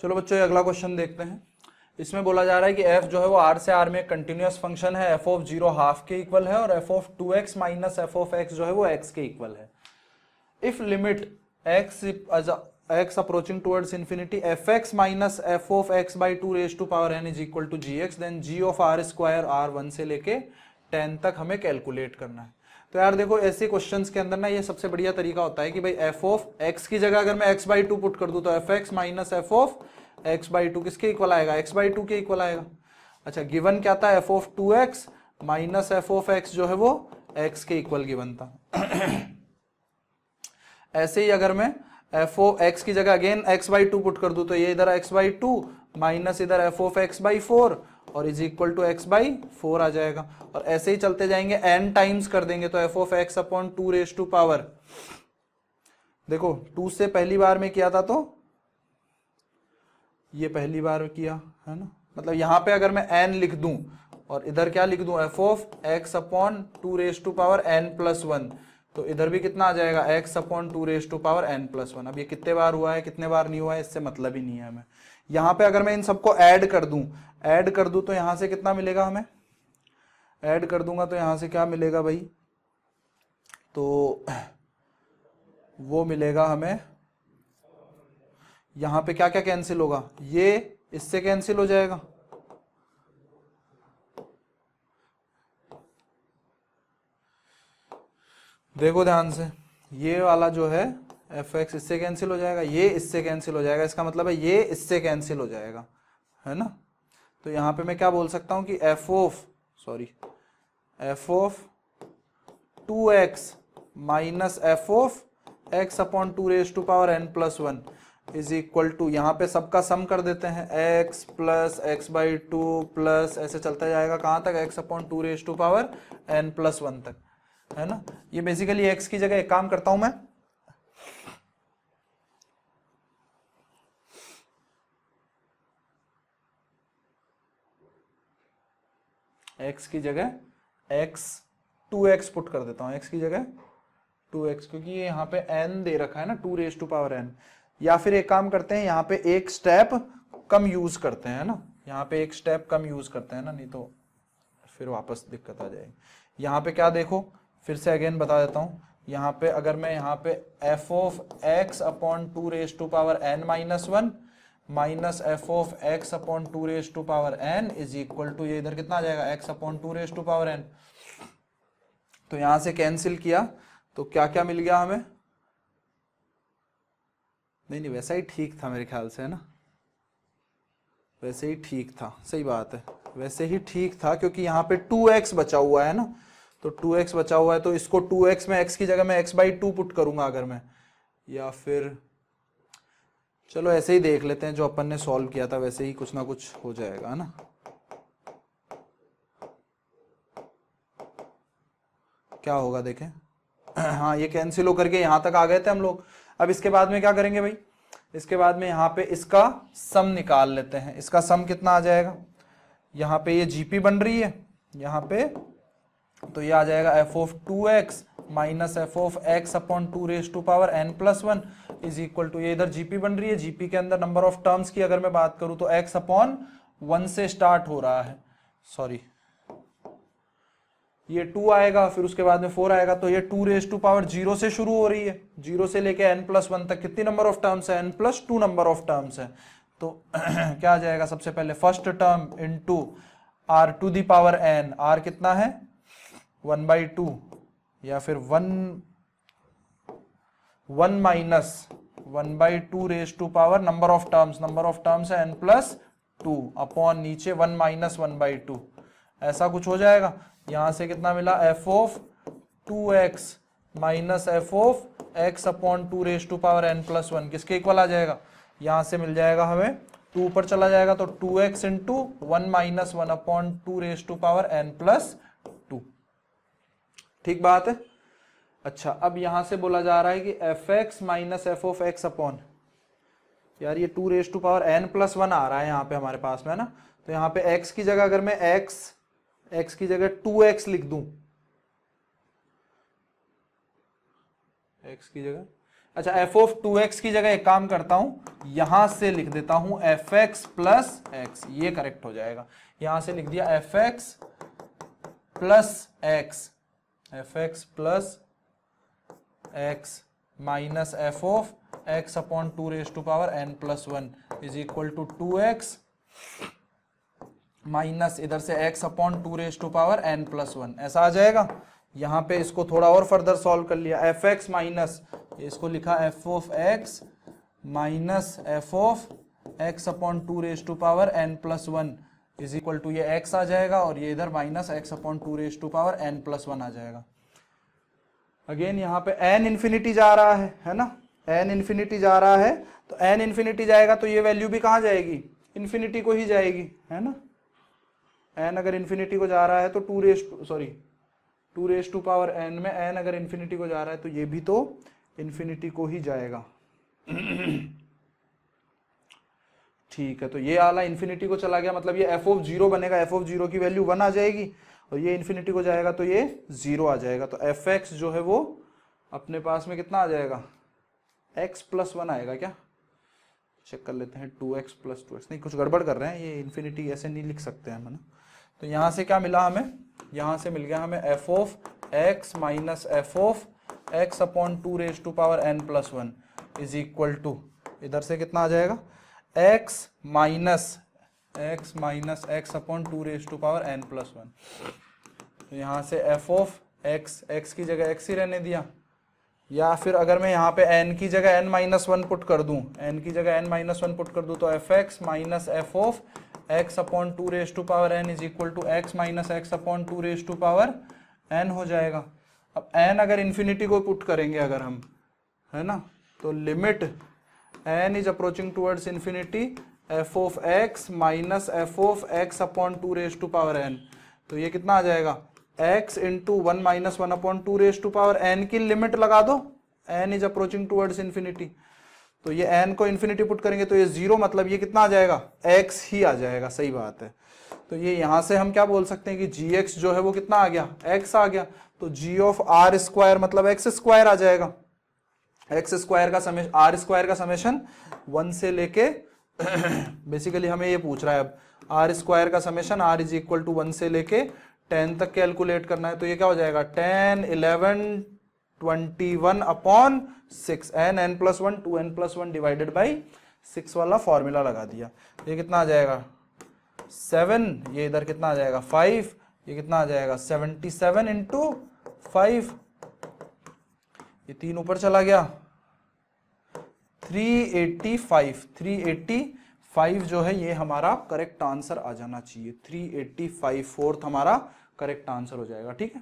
चलो बच्चों, ये अगला क्वेश्चन देखते हैं। इसमें बोला जा रहा है कि f जो है वो r से r में एक कंटिन्यूअस फंक्शन है, f ऑफ 0 हाफ के इक्वल है, और f of 2x minus f of x जो है वो x के इक्वल है। If limit x approaching towards infinity fx minus f of x by 2 raise to power n is equal to gx, then g of r square r1 से लेके 10 तक हमें calculate करना है। तो यार देखो, ऐसे क्वेश्चंस के अंदर ना ये सबसे बढ़िया तरीका होता है कि भाई f ऑफ x की जगह अगर मैं x बाई 2 पुट कर दूं तो fx minus f of x by 2 किसके इक्वल आएगा? x बाई 2 के इक्वल आएगा। अच्छा, गिवन क्या था? f of 2x minus f of x जो है वो x के इक्वल गिवन था। ऐसे ही अगर मैं f ऑफ x की जगह अगेन x बाई 2 पुट कर दूं तो ये इधर x बाई 2 माइनस इधर f ऑफ x बाई 4 और is equal to x by 4 आ जाएगा। और ऐसे ही चलते जाएंगे, n टाइम्स कर देंगे तो f of x upon 2 raise to power, देखो 2 से पहली बार में किया था तो ये पहली बार किया है ना, मतलब यहां पे अगर मैं n लिख दूं और इधर क्या लिख दूं? f of x upon 2 raise to power n plus 1, तो इधर भी कितना आ जाएगा? x upon 2 raise to power n plus 1। अब ये कितने बार हुआ है कितने बार नहीं हुआ है इससे मतलब ही नहीं है हमें। यहाँ पे अगर मैं इन सबको ऐड कर दूं तो यहाँ से कितना मिलेगा हमें? ऐड कर दूंगा तो यहाँ से क्या मिलेगा भाई? तो वो मिलेगा हमें, यहाँ पे क्या क्या कैंसिल होगा? ये इससे कैंसिल हो जाएगा, देखो ध्यान से, ये वाला जो है fx इससे कैंसिल हो जाएगा, ये इससे कैंसिल हो जाएगा, इसका मतलब है ये इससे कैंसिल हो जाएगा, है ना। तो यहाँ पे मैं क्या बोल सकता हूँ कि f of 2x minus f of x upon 2 raise to power n plus 1 is equal to, यहाँ पे सबका सम कर देते हैं, x plus x by 2 plus ऐसे चलता जाएगा कहाँ तक? x upon 2 raise to power n plus 1 तक, है ना। ये बेसिकली x की जगह एक काम करता हूं मैं, x की जगह 2x पुट कर देता हूं, x की जगह 2x, क्योंकि ये यहाँ पे n दे रखा है ना, 2 रेज टू पावर n। या फिर एक काम करते हैं, यहाँ पे एक स्टेप कम यूज करते हैं ना, यहाँ पे एक स्टेप कम यूज करते हैं ना, नहीं तो फिर वापस दिक्कत आ जाएगी। यहाँ पे क्या देखो, फिर से अगेन बता देता हूँ, यहाँ पे अगर मैं यहाँ पे f of x upon 2 raise to power n minus 1 minus f of x upon 2 raise to power n is equal to, ये इधर कितना आ जाएगा? x upon 2 raise to power n। तो यहां से कैंसिल किया तो क्या क्या मिल गया हमें? नहीं वैसा ही ठीक था मेरे ख्याल से, है ना, वैसे ही ठीक था, सही बात है, वैसे ही ठीक था, क्योंकि यहाँ पे 2x बचा हुआ है ना, तो 2x बचा हुआ है तो इसको 2x में x की जगह मैं x बाई 2 पुट करूंगा अगर मैं, या फिर चलो ऐसे ही देख लेते हैं, जो अपन ने सॉल्व किया था वैसे ही कुछ ना कुछ हो जाएगा, है ना। क्या होगा देखें, हाँ ये कैंसिल होकर के यहां तक आ गए थे हम लोग। अब इसके बाद में क्या करेंगे भाई? इसके बाद में यहाँ पे इसका सम निकाल लेते हैं। इसका सम कितना आ जाएगा? यहाँ पे ये जीपी बन रही है यहाँ पे, तो ये आ जाएगा f of 2x minus f of x upon 2 raise to power n plus 1 is equal to, ये इधर जीपी बन रही है, जीपी के अंदर नंबर ऑफ टर्म्स की अगर मैं बात करूं तो x अपॉन 1 से स्टार्ट हो रहा है, सॉरी ये 2 आएगा, फिर उसके बाद में 4 आएगा, तो ये 2 रेज टू पावर 0 से शुरू हो रही है, 0 से लेके n प्लस 1 तक कितनी नंबर ऑफ टर्म्स है? n plus 2 number of terms है। तो क्या आ जाएगा? सबसे पहले first term into r to the power n, r कितना है? 1/2, या फिर 1 minus 1/2 raise to power number of terms है n प्लस 2 अपॉन नीचे 1 माइनस 1/2, ऐसा कुछ हो जाएगा। यहां से कितना मिला? f of 2x minus f of x upon 2 raise to power n plus 1 किसके इक्वल आ जाएगा? यहां से मिल जाएगा हमें 2 ऊपर चला जाएगा तो 2x into 1 minus 1 upon 2 raise to power n plus 2, ठीक बात है। अच्छा, अब यहां से बोला जा रहा है कि fx minus f of x upon, यार ये 2 raise to power n plus 1 आ रहा है यहाँ पे हमारे पास में, है ना, तो यहाँ पे x की जगह अगर मैं x की जगह 2x लिख दूं, x की जगह अच्छा एफ ऑफ 2x की जगह एक काम करता हूं, यहां से लिख देता हूं fx प्लस एक्स, ये करेक्ट हो जाएगा। यहां से लिख दिया fx plus x, fx plus x minus f of x upon 2 raise to power n plus 1 is equal to 2x minus इधर से x upon 2 raise to power n plus 1, ऐसा आ जाएगा। यहां पे इसको थोड़ा और फर्दर सॉल्व कर लिया, fx माइनस इसको लिखा f of x minus f of x upon 2 raise to power n plus 1 is equal to ये x आ जाएगा और ये इधर minus x upon 2 raise to power n plus 1 आ जाएगा। अगेन यहाँ पे n इन्फिनिटी जा रहा है ना, n इन्फिनिटी जा रहा है, तो n इन्फिनिटी जाएगा तो ये वैल्यू भी कहाँ जाएगी, इन्फिनिटी को ही जाएगी, है ना। n अगर इन्फिनिटी को जा रहा है तो 2 रेज टू पावर n में n अगर इन्फिनिटी को जा रहा है तो ये भी तो इन्फिनिटी को ही जाएगा। ठीक है, तो ये आला इन्फिनिटी को चला गया, मतलब ये f ऑफ 0 बनेगा, f ऑफ 0 की वैल्यू 1 आ जाएगी और ये इन्फिनिटी को जाएगा तो ये 0 आ जाएगा। तो fx जो है वो अपने पास में कितना आ जाएगा, x प्लस 1 आएगा क्या, चेक कर लेते हैं। 2x प्लस 2x, नहीं कुछ गड़बड़ कर रहे हैं, ये इन्फिनिटी ऐसे नहीं लिख सकते हैं हम, है ना। तो यहाँ से क्या मिला हमें, यहाँ से मिल गया हमें f of x minus f of x upon 2 raise to power n plus 1 is equal to, इधर से कितना आ जाएगा, x minus x upon 2 raise to power n plus 1। तो यहाँ से f ऑफ x की जगह x ही रहने दिया, या फिर अगर मैं यहाँ पे n की जगह n माइनस 1 पुट कर दूँ, n की जगह n माइनस 1 पुट कर दूँ तो fx minus f of x upon 2 raise to power n is equal to x minus x upon 2 raise to power n हो जाएगा। अब n अगर इन्फिनिटी को पुट करेंगे अगर हम, है ना, तो limit n is approaching towards infinity f of x minus f of x upon 2 raise to power n, तो ये कितना आ जाएगा, x into 1 minus 1 upon 2 raise to power n की लिमिट लगा दो, n is approaching towards infinity, तो ये n को इन्फिनिटी पुट करेंगे तो ये 0, मतलब ये कितना आ जाएगा, x ही आ जाएगा, सही बात है। तो ये यहाँ से हम क्या बोल सकते हैं कि gx जो है वो कितना आ गया, x आ गया, तो g ऑफ r स्क्वायर मतलब x स्क्वायर आ जाएगा, x स्क्वायर का समेशन, r स्क्वायर का समेशन 1 से लेके बेसिकली हमें ये पूछ रहा है अब r स्क्वायर का summation r is equal to 1 से लेके 10 तक कैलकुलेट करना है, तो ये क्या हो जाएगा 10 11 21 upon 6 n plus 1 2n plus 1 divided by 6 वाला फॉर्मूला लगा दिया, ये कितना आ जाएगा 7, ये इधर कितना आ जाएगा 5, ये कितना आ जाएगा 77 इंटू 5, ये 3 ऊपर चला गया 385 जो है ये हमारा करेक्ट आंसर आ जाना चाहिए, 385 फोर्थ हमारा करेक्ट आंसर हो जाएगा। ठीक है।